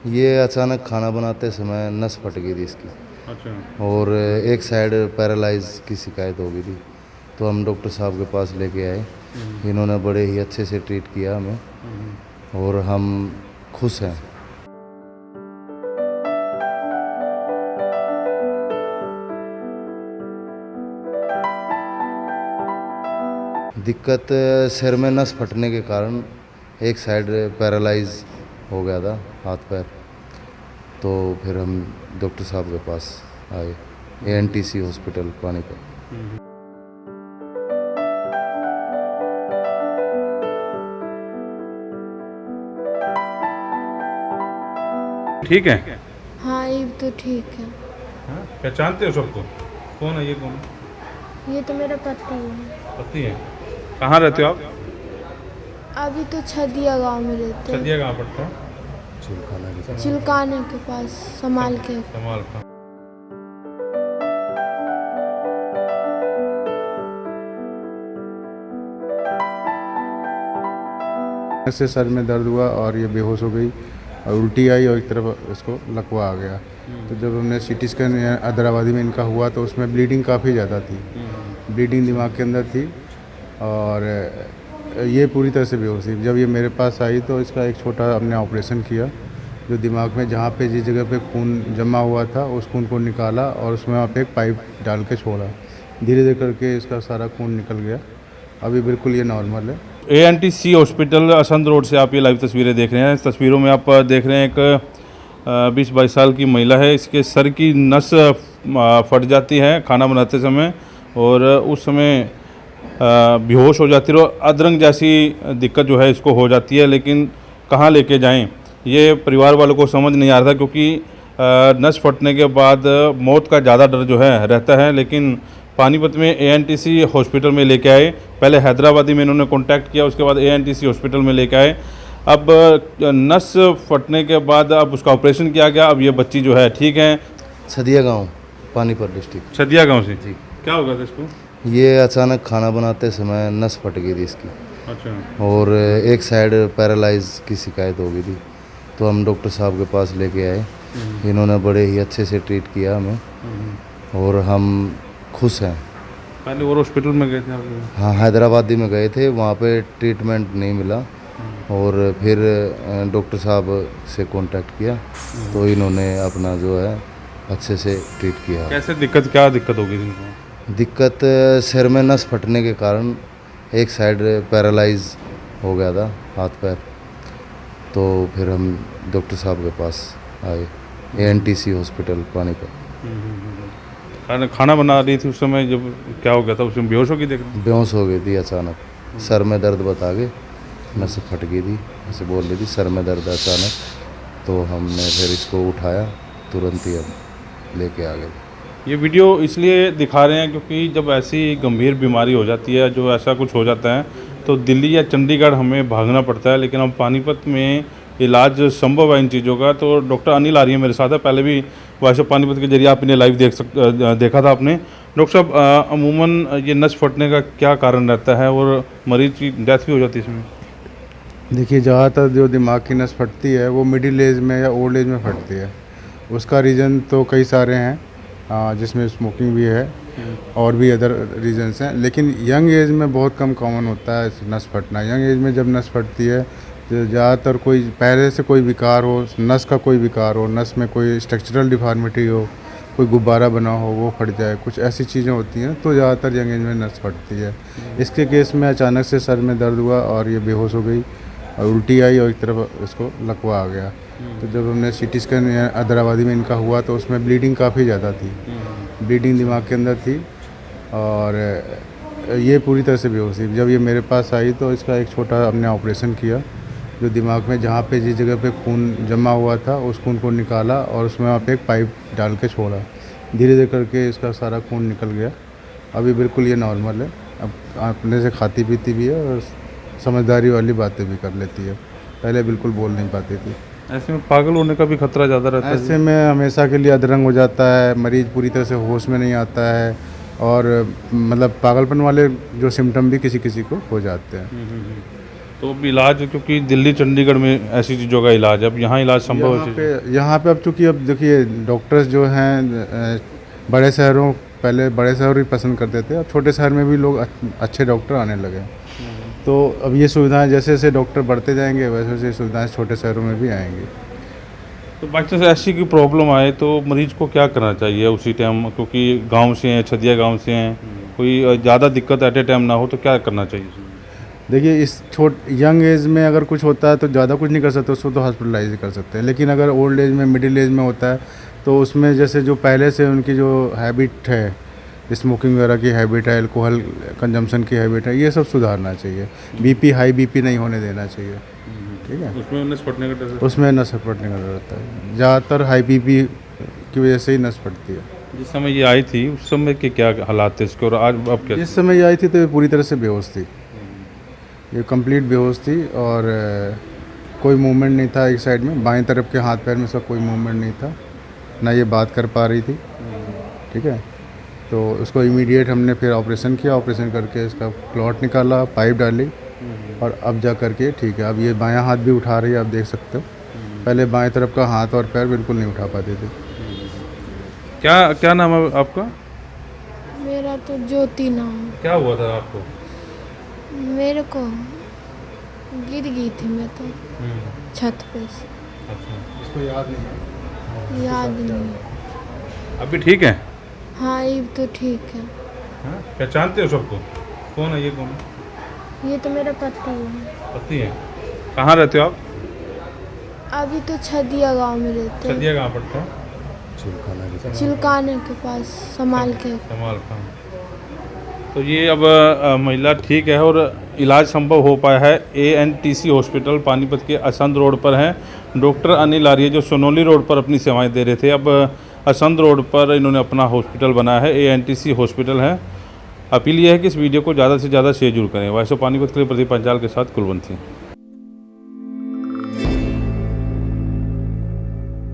ये अचानक खाना बनाते समय नस फट गई थी इसकी, अच्छा। और एक साइड पैरालाइज की शिकायत हो गई थी। तो हम डॉक्टर साहब के पास लेके आए। इन्होंने बड़े ही अच्छे से ट्रीट किया हमें, और हम खुश हैं। दिक्कत सिर में नस फटने के कारण एक साइड पैरालाइज हो गया था, हाथ पैर। तो फिर हम डॉक्टर साहब के पास आए, ANTC हॉस्पिटल पानीपत। ठीक है। हाँ ये तो ठीक है। हाँ? पहचानते हो सबको? कौन है ये, कौन? ये तो मेरा पति है। पति है। कहाँ रहते हो आप? अभी तो छदिया गांव में रहते हैं। छदिया कहाँ पड़ता है? चिलकाने के पास, संभाल के। कमाल का। से सर में दर्द हुआ और ये बेहोश हो गई और उल्टी आई और एक तरफ इसको लकवा आ गया। तो जब हमने CT स्कैन हैदराबादी में इनका हुआ तो उसमें ब्लीडिंग काफ़ी ज़्यादा थी, ब्लीडिंग दिमाग के अंदर थी, और ये पूरी तरह से बेहोश थी। जब ये मेरे पास आई तो इसका एक छोटा हमने ऑपरेशन किया, जो दिमाग में जहाँ पे जिस जगह पे खून जमा हुआ था उस खून को निकाला और उसमें वहाँ पे एक पाइप डाल के छोड़ा। धीरे धीरे करके इसका सारा खून निकल गया। अभी बिल्कुल ये नॉर्मल है। ANTC हॉस्पिटल असंध रोड से आप ये लाइव तस्वीरें देख रहे हैं। इस तस्वीरों में आप देख रहे हैं एक 20-22 साल की महिला है। इसके सर की नस फट जाती है खाना बनाते समय, और उस समय बेहोश हो जाती है और अधरंग जैसी दिक्कत जो है इसको हो जाती है। लेकिन कहाँ लेके जाएं ये परिवार वालों को समझ नहीं आ रहा था, क्योंकि नस फटने के बाद मौत का ज़्यादा डर जो है रहता है। लेकिन पानीपत में ANTC हॉस्पिटल में लेके आए। पहले हैदराबादी में इन्होंने कांटेक्ट किया, उसके बाद ANTC हॉस्पिटल में लेके आए। अब नस फटने के बाद अब उसका ऑपरेशन किया गया। अब ये बच्ची जो है ठीक है। छदिया गांव, पानीपत डिस्ट्रिक्ट। छदिया गांव से जी। क्या होगा था इसको? ये अचानक खाना बनाते समय नस फट गई थी इसकी, अच्छा। और एक साइड पैरालाइज की शिकायत हो गई थी। तो हम डॉक्टर साहब के पास लेके आए। इन्होंने बड़े ही अच्छे से ट्रीट किया हमें, और हम खुश हैं। पहले और हॉस्पिटल में गए थे आप? हाँ, हैदराबादी में गए थे, वहाँ पे ट्रीटमेंट नहीं मिला, और फिर डॉक्टर साहब से कांटेक्ट किया तो इन्होंने अपना जो है अच्छे से ट्रीट किया। कैसे दिक्कत, क्या दिक्कत होगी इनको? दिक्कत सिर में नस फटने के कारण एक साइड पैरालाइज हो गया था, हाथ पैर। तो फिर हम डॉक्टर साहब के पास आए, ANTC हॉस्पिटल पानीपत। खाना बना रही थी उस समय, जब क्या हो गया था उसमें बेहोश हो गई? देख रहे हैं। बेहोश हो गई थी अचानक, सर में दर्द बता के नस फट गई थी, ऐसे बोल रही थी सर में दर्द अचानक। तो हमने फिर इसको उठाया, तुरंत ही हम लेके आ गए। ये वीडियो इसलिए दिखा रहे हैं क्योंकि जब ऐसी गंभीर बीमारी हो जाती है, जो ऐसा कुछ हो जाता है, तो दिल्ली या चंडीगढ़ हमें भागना पड़ता है। लेकिन अब पानीपत में इलाज संभव है इन चीज़ों का। तो डॉक्टर अनिल आर्य मेरे साथ है। पहले भी वॉइस ऑफ पानीपत के जरिए आपने लाइव देखा था आपने। डॉक्टर साहब, अमूमन ये नस फटने का क्या कारण रहता है, और मरीज की डेथ भी हो जाती है इसमें? देखिए, ज़्यादातर जो दिमाग की नस फटती है वो मिडिल एज में या ओल्ड एज में फटती है। उसका रीज़न तो कई सारे हैं, जिसमें स्मोकिंग भी है और भी अदर रीजंस हैं। लेकिन यंग एज में बहुत कम कॉमन होता है नस फटना। यंग एज में जब नस फटती है तो ज़्यादातर कोई पहले से कोई विकार हो, नस का कोई विकार हो, नस में कोई स्ट्रक्चरल डिफॉर्मिटी हो, कोई गुब्बारा बना हो वो फट जाए, कुछ ऐसी चीज़ें होती हैं, तो ज़्यादातर यंग एज में नस फटती है। इसके केस में अचानक से सर में दर्द हुआ और ये बेहोश हो गई और उल्टी आई और एक तरफ इसको लकवा आ गया। तो जब हमने CT स्कैन हैदराबादी में इनका हुआ तो उसमें ब्लीडिंग काफ़ी ज़्यादा थी, ब्लीडिंग दिमाग के अंदर थी, और ये पूरी तरह से बेहोश थी। जब ये मेरे पास आई तो इसका एक छोटा हमने ऑपरेशन किया, जो दिमाग में जहाँ पे जिस जगह पे खून जमा हुआ था उस खून को निकाला और उसमें वहाँ पे एक पाइप डाल के छोड़ा। धीरे धीरे करके इसका सारा खून निकल गया। अभी बिल्कुल ये नॉर्मल है। अब अपने से खाती पीती भी है और समझदारी वाली बातें भी कर लेती है। पहले बिल्कुल बोल नहीं पाती थी। ऐसे में पागल होने का भी खतरा ज़्यादा रहता है? ऐसे में हमेशा के लिए अधरंग हो जाता है, मरीज पूरी तरह से होश में नहीं आता है, और मतलब पागलपन वाले जो सिम्टम भी किसी किसी को हो जाते हैं। तो अब इलाज, क्योंकि दिल्ली चंडीगढ़ में ऐसी चीज़ों का इलाज है, अब यहाँ इलाज संभव है? यहाँ पे अब चूँकि अब देखिए डॉक्टर्स जो हैं बड़े शहरों, पहले बड़े शहर ही पसंद करते थे, अब छोटे शहर में भी लोग अच्छे डॉक्टर आने लगे हैं। तो अब ये सुविधाएं जैसे जैसे डॉक्टर बढ़ते जाएंगे वैसे वैसे सुविधाएं छोटे शहरों में भी आएंगी। तो बाई चांस ऐसी की प्रॉब्लम आए तो मरीज को क्या करना चाहिए उसी टाइम, क्योंकि गांव से हैं, छदिया गांव से हैं, कोई ज़्यादा दिक्कत एट ए टाइम ना हो तो क्या करना चाहिए? देखिए इस यंग एज में अगर कुछ होता है तो ज़्यादा कुछ नहीं कर सकते, उसको तो हॉस्पिटलाइज कर सकते हैं। लेकिन अगर ओल्ड एज में, मिडिल एज में होता है तो उसमें जैसे जो पहले से उनकी जो हैबिट है, स्मोकिंग वगैरह की हैबिट है, अल्कोहल कंजम्पशन की हैबिट है, ये सब सुधारना चाहिए। बीपी, हाई बीपी नहीं होने देना चाहिए, ठीक है। उसमें नस फटने का डर? उसमें नस फटने का डर रहता है, ज़्यादातर हाई बीपी की वजह से ही नस फटती है। जिस समय ये आई थी उस समय के क्या हालात थे इसके, और आज अब क्या? जिस समय ये आई थी तो ये पूरी तरह से बेहोश थी, ये कंप्लीट बेहोश थी और कोई मूवमेंट नहीं था एक साइड में, बाएं तरफ के हाथ पैर में इसका कोई मूवमेंट नहीं था, ना ये बात कर पा रही थी, ठीक है। तो उसको इमीडिएट हमने फिर ऑपरेशन किया, ऑपरेशन करके इसका क्लॉट निकाला, पाइप डाली और अब जा करके ठीक है। अब ये बायां हाथ भी उठा रही है, आप देख सकते हो। पहले बाएं तरफ का हाथ और पैर बिल्कुल नहीं उठा पाते थे। क्या क्या नाम है आपका? मेरा तो ज्योति नाम। क्या हुआ था आपको? मेरे को गिर गई थी मैं तो छत पे से, अच्छा, इसको याद नहीं है? याद नहीं। अभी ठीक है? हाँ ये तो ठीक है। हाँ? पहचानते हो सबको? कौन है ये, कौन है? ये तो मेरा पति है। पति है? कहाँ रहते हो आप? अभी तो छदिया गांव में रहते हैं, छदिया कहाँ पड़ता है? चिलकाने के पास, समाल के। कमाल खां। तो ये अब महिला ठीक है और इलाज संभव हो पाया है। ANTC हॉस्पिटल पानीपत के असंध रोड पर है। डॉक्टर अनिल आर्य जो सोनोली रोड पर अपनी सेवाएं दे रहे थे, अब असंध रोड पर इन्होंने अपना हॉस्पिटल बनाया है, ANTC हॉस्पिटल है। अपील यह है कि इस वीडियो को ज़्यादा से ज़्यादा शेयर जरूर करें। वैसे पानीपत के लिए प्रदीप पंचाल के साथ कुलवंत सिंह।